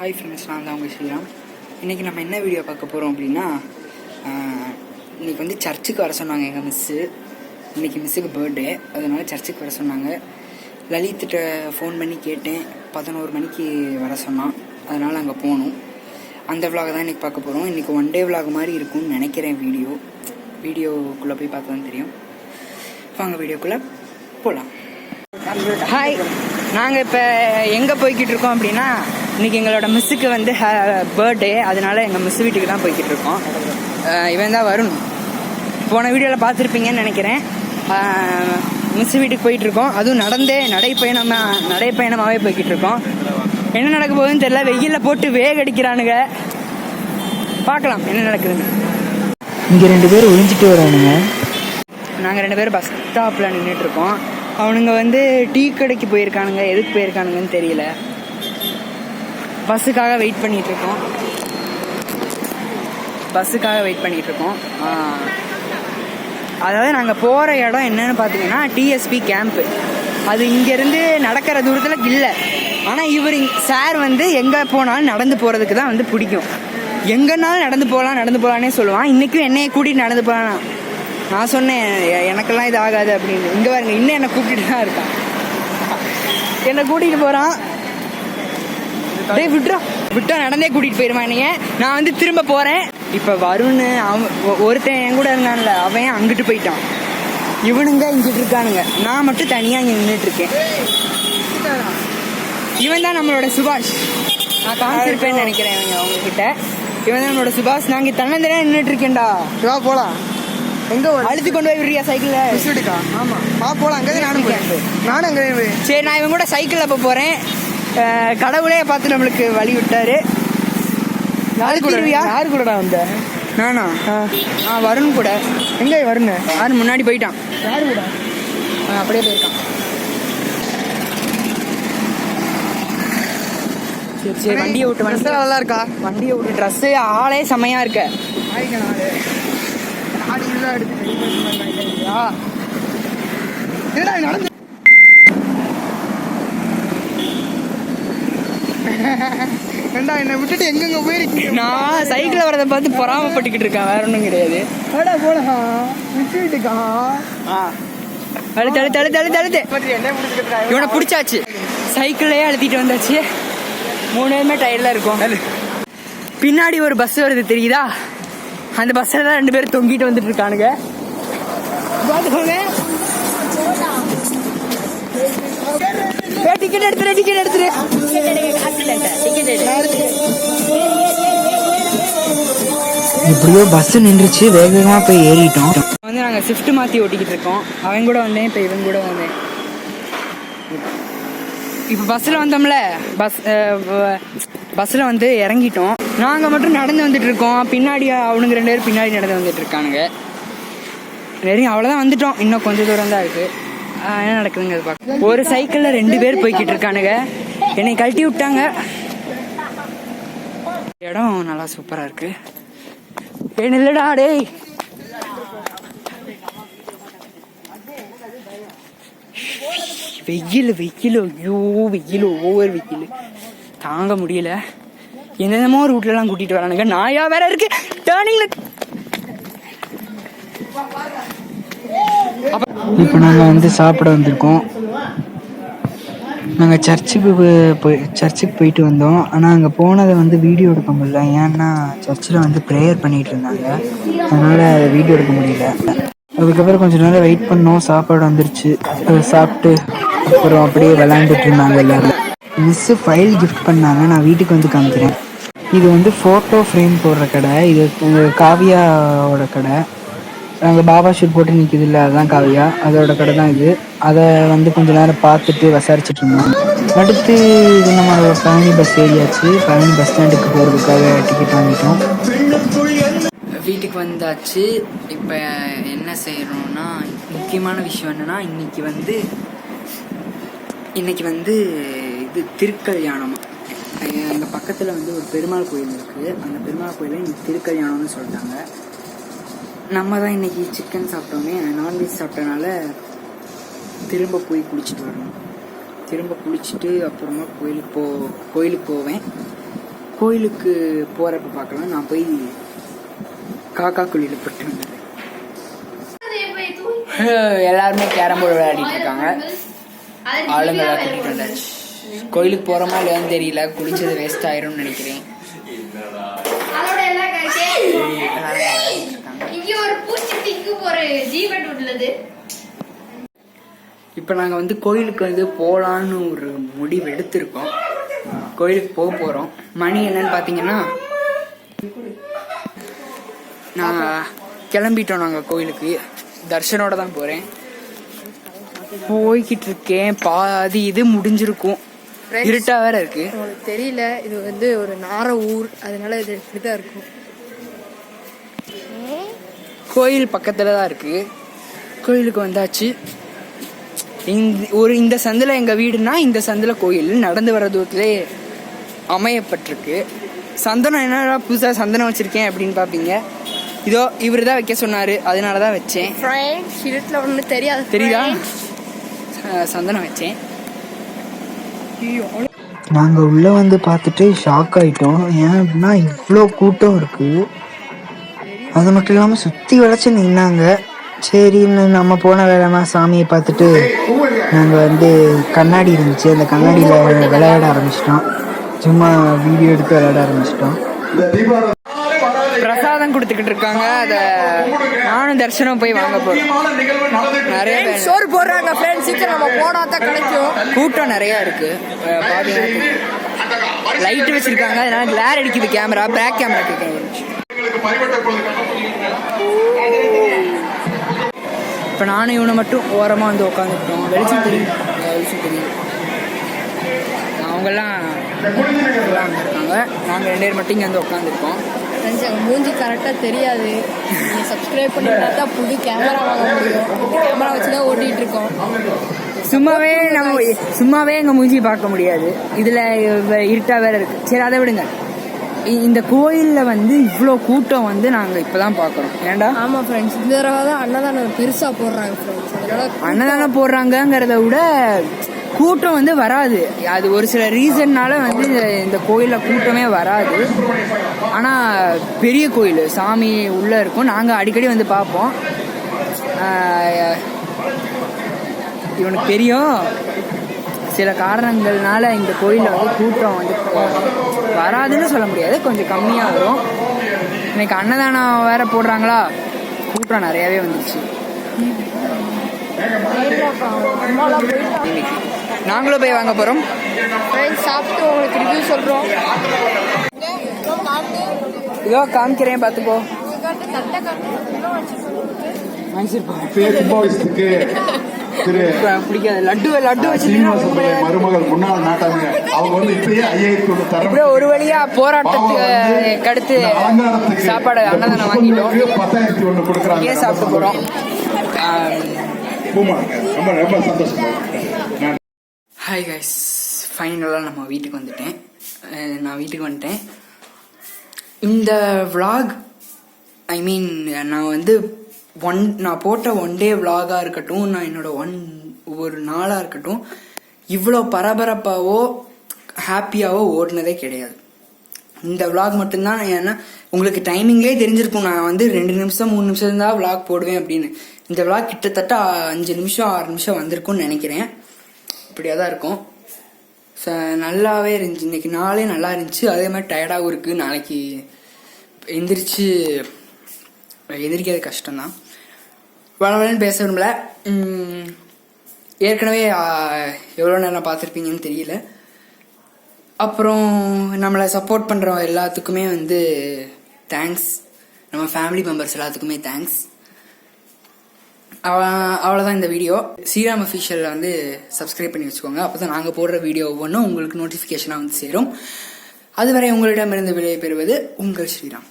Hi friends, நான் தான் உங்கள் ஸ்ரீராம். இன்றைக்கி நம்ம என்ன வீடியோ பார்க்க போகிறோம் அப்படின்னா, இன்றைக்கி வந்து சர்ச்சுக்கு வர சொன்னாங்க எங்கள் மிஸ்ஸு. இன்றைக்கி மிஸ்ஸுக்கு பர்த்டே, அதனால் சர்ச்சுக்கு வர சொன்னாங்க. லலித்திட்ட ஃபோன் பண்ணி கேட்டேன், 11 மணிக்கு வர சொன்னான். அதனால் அங்கே போகணும். அந்த விலாக் தான் இன்றைக்கி பார்க்க போகிறோம். இன்றைக்கி ஒன் டே விலாக் மாதிரி இருக்கும்னு நினைக்கிறேன். வீடியோக்குள்ளே போய் பார்த்தா தான் தெரியும். வாங்க வீடியோக்குள்ளே போகலாம். ஹாய், நாங்கள் இப்போ எங்கே போய்கிட்டு இருக்கோம் அப்படின்னா, இன்றைக்கி எங்களோட மிஸ்ஸுக்கு வந்து பர்த்டே. அதனால் எங்கள் மிஸ் வீட்டுக்கு தான் போய்கிட்டு இருக்கோம். இவன் தான் வருண். போன வீடியோவில் பார்த்துருப்பீங்கன்னு நினைக்கிறேன். மிஸ் வீட்டுக்கு போயிட்டுருக்கோம். அதுவும் நடைப்பயணமாகவே போய்கிட்டு இருக்கோம். என்ன நடக்க போகுதுன்னு தெரியல. வெயிலில் போட்டு வேகடிக்கிறானுங்க. பார்க்கலாம் என்ன நடக்குதுன்னு. இங்கே 2 பேர் ஒழிஞ்சிட்டு வரானுங்க. நாங்கள் 2 பேரும் பஸ் ஸ்டாப்பில் நின்றுட்டுருக்கோம். அவனுங்க வந்து டீ கடைக்கு போயிருக்கானுங்க. எதுக்கு போயிருக்கானுங்கன்னு தெரியல. பஸ்ஸுக்காக வெயிட் பண்ணிகிட்ருக்கோம். அதாவது நாங்கள் போகிற இடம் என்னன்னு பார்த்தீங்கன்னா டிஎஸ்பி கேம்ப்பு. அது இங்கேருந்து நடக்கிற தூரத்தில் இல்லை. ஆனால் சார் வந்து எங்கே போனாலும் நடந்து போகிறதுக்கு தான் வந்து பிடிக்கும். எங்கேனாலும் நடந்து போகலான்னே சொல்லுவான். இன்றைக்கும் என்னையை கூட்டிகிட்டு நடந்து போகலாம். நான் சொன்னேன் எனக்கெல்லாம் இது ஆகாது அப்படின்னு. இங்கே பாருங்க, இன்னும் என்னை கூப்பிட்டு தான் இருக்கான். என்னை கூட்டிகிட்டு போகிறான். விட்டா நடந்தே கூட்டிகிட்டு போயிடுவான் என்னைய. நான் வந்து திரும்ப போகிறேன். இப்போ வருண் ஒருத்தன் என் கூட இருந்தான்ல, அவன் அங்கிட்டு போயிட்டான். இவனுங்க இங்கிட்டு இருக்கானுங்க. நான் மட்டும் தனியாக இங்கே நின்றுட்டுருக்கேன். இவன் தான் நம்மளோட சுபாஷ். நான் காமிச்சிருப்பேன்னு நினைக்கிறேன் அவங்கக்கிட்ட. இவன் தான் நம்மளோட சுபாஷ். நான் இங்கே தன்னந்தனியாக நின்றுட்டுருக்கேன்டா. போகலாம். எங்கே அழுத்து கொண்டு போய் விடுறியா சைக்கிளில்? வீட்டுக்கா? ஆமாம் போகலாம். அங்கே நானும் அங்கே. சரி, நான் இவன் கூட சைக்கிளில் இப்போ போகிறேன். கடவுளே பார்த்து நம்மளுக்கு வழி விட்டாரு. யாரு கூடடா வந்த? நானா? வருண் கூட. எங்கே வருண்? யாரு முன்னாடி போயிட்டான். யாரு கூட? அப்படியே போயிருக்கான். சரி வண்டியை விட்டு வந்து நல்லா இருக்கா? வண்டியை விட்டு ட்ரெஸ்ஸு ஆளே செம்மையா இருக்க. என்னை விட்டுட்டு எங்கெங்க போயிருக்கீங்க? நான் சைக்கிள் வரதை பார்த்து பொறாமப்பட்டுக்கிட்டு இருக்கேன். வேற ஒன்றும் கிடையாது. விட்டுட்டுக்கா அழுத்து இவனை பிடிச்சாச்சு. சைக்கிள்லயே அழுத்திட்டு வந்தாச்சு. 3 பேருமே டயர்ல இருக்கும். பின்னாடி ஒரு பஸ் வருது தெரியுதா? அந்த பஸ்ல தான் 2 பேரும் தொங்கிட்டு வந்துட்டு இருக்கானுங்க. பாத்துக்கோங்க. டிக்கெட் எடுத்துரு. எப்படியோ பஸ் நின்றுச்சு. வேகமா போய் ஏறிட்டோம். வந்து நாங்க ஷிஃப்ட் மாத்தி ஓட்டிக்கிட்டு இருக்கோம். அவன் கூட வந்தேன், இப்ப இவன் கூட வந்தேன். இப்ப பஸ்ல வந்தோம்ல, பஸ்ல வந்து இறங்கிட்டோம். நாங்க மட்டும் நடந்து வந்துட்டு இருக்கோம். பின்னாடி அவனுங்க 2 பேரும் பின்னாடி நடந்து வந்துட்டு இருக்கானுங்க. அவ்வளவுதான் வந்துட்டோம். இன்னும் கொஞ்சம் தூரம் தான் இருக்கு. என்ன நடக்குதுங்க அது பார்க்க. ஒரு சைக்கிள்ல 2 பேர் போய்கிட்டு இருக்கானுங்க. என்னை கழட்டி விட்டாங்க. இடம் நல்லா சூப்பரா இருக்கு. இல்லடா டேய், வெயில் ஐயோ வெயில், ஓவர் வெயில் தாங்க முடியல. என்னென்னமோ ரூட்லாம் கூட்டிட்டு வரானுங்க. நாயா வேற இருக்கு டர்னிங்ல. இப்போ நாங்கள் வந்து சாப்பிட வந்திருக்கோம். நாங்கள் சர்ச்சுக்கு போயிட்டு வந்தோம். ஆனால் அங்கே போனதை வந்து வீடியோ எடுக்க முடியல. ஏன்னா சர்ச்சில் வந்து ப்ரேயர் பண்ணிகிட்டு இருந்தாங்க. அதனால் வீடியோ எடுக்க முடியல. அதுக்கப்புறம் கொஞ்சம் நேரம் வெயிட் பண்ணோம். சாப்பாடு வந்துருச்சு. சாப்பிட்டு அப்புறம் அப்படியே விளையாண்டுட்டு இருந்தாங்க எல்லோரும். மிஸ்ஸு ஃபைல் கிஃப்ட் பண்ணாங்க. நான் வீட்டுக்கு வந்து காமிக்கிறேன். இது வந்து ஃபோட்டோ ஃப்ரேம் போடுற கடை. இது காவியாவோட கடை. அங்கே பாபா ஷூட் போட்டு நிற்கிது இல்லை, அதுதான் காவியா. அதோட கடை தான் இது. அதை வந்து கொஞ்சம் நேரம் பார்த்துட்டு விசாரிச்சுட்டு இருந்தோம். அடுத்து இது நம்மளோட பழனி பஸ் ஏறியாச்சு. பழனி பஸ் ஸ்டாண்டுக்கு போகிறதுக்காக டிக்கெட் வாங்கிட்டோம். வீட்டுக்கு வந்தாச்சு. இப்போ என்ன செய்யறோம்னா, முக்கியமான விஷயம் என்னன்னா, இன்னைக்கு வந்து இது திருக்கல்யாணம். எங்கள் பக்கத்தில் வந்து ஒரு பெருமாள் கோயில் இருக்குது. அந்த பெருமாள் கோயிலில் இன்னைக்கு திருக்கல்யாணம்னு சொல்லிட்டாங்க. நம்ம தான் இன்றைக்கி சிக்கன் சாப்பிட்டோமே, நான்வெஜ் சாப்பிட்டனால திரும்ப போய் குளிச்சுட்டு வரணும். திரும்ப குளிச்சுட்டு அப்புறமா கோயிலுக்கு போவேன். கோயிலுக்கு போகிறப்ப பார்க்கலாம். நான் போய் காக்கா குழியில் போட்டு வந்தேன். எல்லாருமே கேரம் போர்டு விளையாடிட்டு இருக்காங்க. ஆளுங்களாக கூட்டிகிட்டு வந்தாச்சு. கோயிலுக்கு போகிறோமா இல்லையான்னு தெரியல. குளிச்சது வேஸ்ட் ஆயிரும்னு நினைக்கிறேன். இப்போ நாங்கள் வந்து கோயிலுக்கு வந்து போகலான்னு ஒரு முடிவு எடுத்திருக்கோம். கோயிலுக்கு போக போகிறோம். மணி என்னன்னு பார்த்தீங்கன்னா, நான் கிளம்பிட்டோம். நாங்கள் கோயிலுக்கு தர்ஷனோட தான் போகிறேன். போய்கிட்டு இருக்கேன். பாதி இது முடிஞ்சிருக்கும். இருட்டா வேற இருக்கு. உங்களுக்கு தெரியல, இது வந்து ஒரு நார ஊர், அதனால இது இப்படிதான் இருக்கும். கோயில் பக்கத்துல தான் இருக்கு. கோயிலுக்கு வந்தாச்சு. இந்த சந்தில் எங்க வீடுனா இந்த சந்தில் கோயில் நடந்து வர தூரத்திலே அமையப்பட்டிருக்கு. சந்தனம் என்னடா புதுசாக சந்தனம் வச்சிருக்கேன் அப்படின்னு பார்ப்பீங்க. இதோ இவர் தான் வைக்க சொன்னாரு, அதனால தான் வச்சேன். இருட்டில் ஒன்றும் தெரியாது. தெரியுதா? சந்தனம் வச்சேன். நாங்கள் உள்ளே வந்து பார்த்துட்டு ஷாக் ஆகிட்டோம். ஏன் அப்படின்னா இவ்வளோ கூட்டம் இருக்குது. அது மட்டும் இல்லாமல் சுற்றி வளைச்சி நின்னாங்க. சரின்னு நம்ம போன வேலைனா சாமியை பார்த்துட்டு நாங்கள் வந்து கண்ணாடி இருந்துச்சு, அந்த கண்ணாடியில் விளையாட ஆரம்பிச்சிட்டோம். சும்மா வீடியோ எடுத்து விளையாட ஆரம்பிச்சிட்டோம். பிரசாதம் கொடுத்துக்கிட்டு இருக்காங்க. அதை நானும் தரிசனம் போய் வாங்க போறோம். நிறைய சோறு போடுறாங்க ஃப்ரெண்ட்ஸ். சீக்கிரம் நம்ம போனாதான் கிடைக்கும். கூட்டம் நிறைய இருக்கு. லைட் வச்சிருக்காங்க, அதனால கிளார் அடிக்குது கேமரா. பேக் கேமரா கேட்கணும். இப்போ நானும் இவனை மட்டும் ஓரமாக வந்து உட்காந்துக்கிட்டோம். வெளிச்சம் தெரியும். அவங்கெல்லாம் இருக்காங்க. நாங்கள் 2 பேர் மட்டும் இங்கே வந்து உட்காந்துருக்கோம். மூஞ்சி கரெக்டாக தெரியாது. நீங்கள் சப்ஸ்கிரைப் பண்ணி பார்த்தா புது கேமரா வாங்க முடியும். கேமரா வச்சு தான் ஓட்டிகிட்டு இருக்கோம். சும்மாவே எங்கள் மூஞ்சி பார்க்க முடியாது. இதில் இருட்டா வேற இருக்கு. சரி, அதை விடுங்க. இந்த கோயிலில் வந்து இவ்வளோ கூட்டம் வந்து நாங்கள் இப்போ தான் பார்க்குறோம். ஏன்டா? ஆமாம் ஃப்ரெண்ட்ஸ், இந்த தடவை தான் அன்னதானம் பெருசாக போடுறாங்க ஃப்ரெண்ட்ஸ். அதனால அன்னதானம் போடுறாங்கங்கிறத விட கூட்டம் வந்து வராது. அது ஒரு சில ரீசன்னால வந்து இந்த கோயிலில் கூட்டமே வராது. ஆனால் பெரிய கோயில், சாமி உள்ளே இருக்கும். நாங்கள் அடிக்கடி வந்து பார்ப்போம். இவனுக்கு தெரியும், சில காரணங்கள்னால இந்த கோயிலில் வந்து கூட்டம் வந்து வராதுன்னு சொல்ல முடியாது, கொஞ்சம் கம்மியாக வரும். இன்னைக்கு அன்னதானம் வேற போடுறாங்களா, கூட்டம் நிறையாவே வந்துருச்சு. இன்னைக்கு நாங்களும் போய் வாங்க போகிறோம். சாப்பிட்டு உங்களுக்கு ரிவ்யூ சொல்கிறோம். இதோ காமிக்கிறேன், பார்த்துக்கோ. பிடிக்காது லட்டு மருமகள் முன்னாள் நாட்டாங்க. அவங்க வந்து இப்பயே 5000 ஒரு வழியா போராட்டத்துக்கு அடுத்து சாப்பாடு அன்னதானம் வாங்கிட்டோம். 10,001 கொடுக்குறாங்க. ஏன் சாப்பிட்டு போறோம். ரொம்ப சந்தோஷம். ஹாய் கைஸ், ஃபைனலாக நம்ம வீட்டுக்கு வந்துட்டேன். நான் வீட்டுக்கு வந்துட்டேன். இந்த vlog, ஐ மீன் நான் வந்து நான் போட்ட 1 டே vlog-ஆ இருக்கட்டும், நான் என்னோட ஒரு நாளாக இருக்கட்டும், இவ்வளோ பரபரப்பாவோ ஹாப்பியாவோ ஓடினதே கிடையாது. இந்த vlog மட்டும்தான். ஏன்னா உங்களுக்கு டைமிங்லேயே தெரிஞ்சிருக்கும், நான் வந்து 2 நிமிஷம் 3 நிமிஷம் தான் vlog போடுவேன் அப்படின்னு. இந்த vlog கிட்டத்தட்ட 5 நிமிஷம் 6 நிமிஷம் வந்திருக்கும்னு நினைக்கிறேன். இப்படியா தான் இருக்கும். நல்லாவே இருந்துச்சு. இன்னைக்கு நாளே நல்லா இருந்துச்சு. அதே மாதிரி டயர்டாகவும் இருக்குது. நாளைக்கு எந்திரிக்கிறது கஷ்டம்தான். வளவலன்னு பேச விரும்பல. ஏற்கனவே எவ்வளோ நேரம் பார்த்துருப்பீங்கன்னு தெரியல. அப்புறம் நம்மளை சப்போர்ட் பண்ணுற எல்லாத்துக்குமே வந்து தேங்க்ஸ். நம்ம ஃபேமிலி மெம்பர்ஸ் எல்லாத்துக்குமே தேங்க்ஸ். அவ்வளோதான் இந்த வீடியோ. ஸ்ரீராம் அஃபிஷியலில் வந்து சப்ஸ்கிரைப் பண்ணி வச்சுக்கோங்க. அப்போ தான் நாங்கள் போடுற வீடியோ ஒவ்வொன்றும் உங்களுக்கு நோட்டிஃபிகேஷனாக வந்து சேரும். அதுவரை உங்களிடமிருந்து விடை பெறுவது உங்கள் ஸ்ரீராம்.